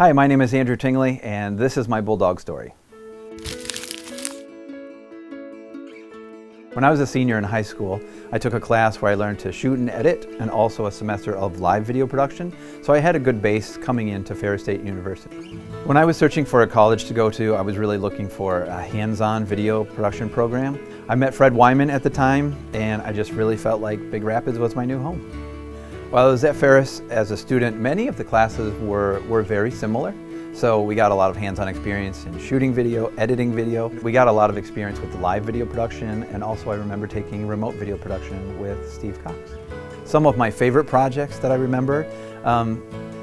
Hi, my name is Andrew Tingley, and this is my Bulldog story. When I was a senior in high school, I took a class where I learned to shoot and edit, and also a semester of live video production, so I had a good base coming into Ferris State University. When I was searching for a college to go to, I was really looking for a hands-on video production program. I met Fred Wyman at the time, and I just really felt like Big Rapids was my new home. While I was at Ferris as a student, many of the classes were very similar. So we got a lot of hands-on experience in shooting video, editing video. We got a lot of experience with the live video production, and also I remember taking remote video production with Steve Cox. Some of my favorite projects that I remember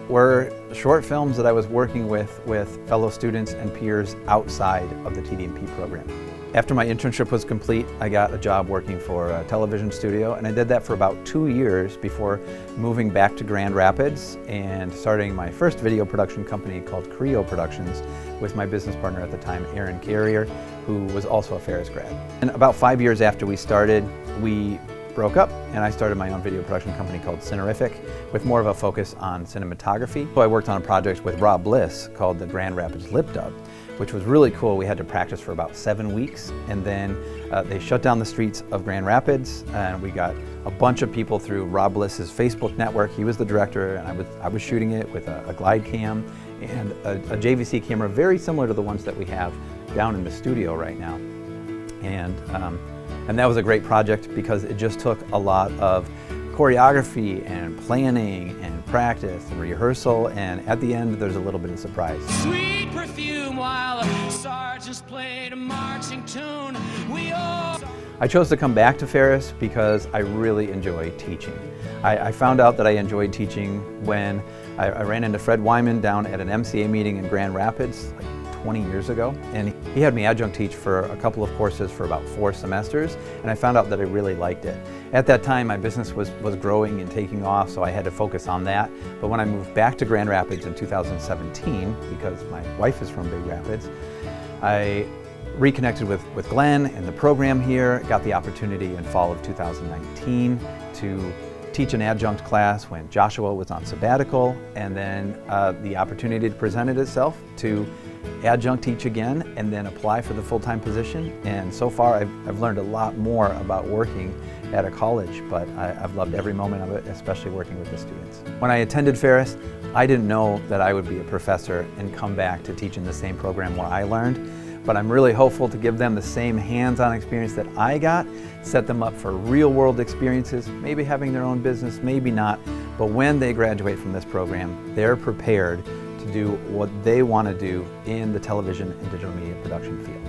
were short films that I was working with fellow students and peers outside of the TD&P program. After my internship was complete, I got a job working for a television studio, and I did that for about 2 years before moving back to Grand Rapids and starting my first video production company called Creo Productions with my business partner at the time, Aaron Carrier, who was also a Ferris grad. And about 5 years after we started, we broke up, and I started my own video production company called Cinerific with more of a focus on cinematography. So I worked on a project with Rob Bliss called the Grand Rapids Lip Dub, which was really cool. We had to practice for about 7 weeks, and then they shut down the streets of Grand Rapids, and we got a bunch of people through Rob Bliss's Facebook network. He was the director, and I was shooting it with a glide cam and a JVC camera very similar to the ones that we have down in the studio right now. And that was a great project because it just took a lot of choreography and planning and practice and rehearsal, and at the end there's a little bit of surprise. Sweet perfume while sergeants played a marching tune. I chose to come back to Ferris because I really enjoy teaching. I found out that I enjoyed teaching when I ran into Fred Wyman down at an MCA meeting in Grand Rapids like 20 years ago, and he had me adjunct teach for a couple of courses for about 4 semesters, and I found out that I really liked it. At that time, my business was growing and taking off, so I had to focus on that. But when I moved back to Grand Rapids in 2017, because my wife is from Big Rapids, I reconnected with Glenn and the program here, got the opportunity in fall of 2019 to teach an adjunct class when Joshua was on sabbatical, and then the opportunity presented itself to adjunct teach again and then apply for the full-time position. And so far I've learned a lot more about working at a college, but I've loved every moment of it, especially working with the students. When I attended Ferris, I didn't know that I would be a professor and come back to teach in the same program where I learned, but I'm really hopeful to give them the same hands-on experience that I got, set them up for real-world experiences, maybe having their own business, maybe not, but when they graduate from this program, they're prepared to do what they want to do in the television and digital media production field.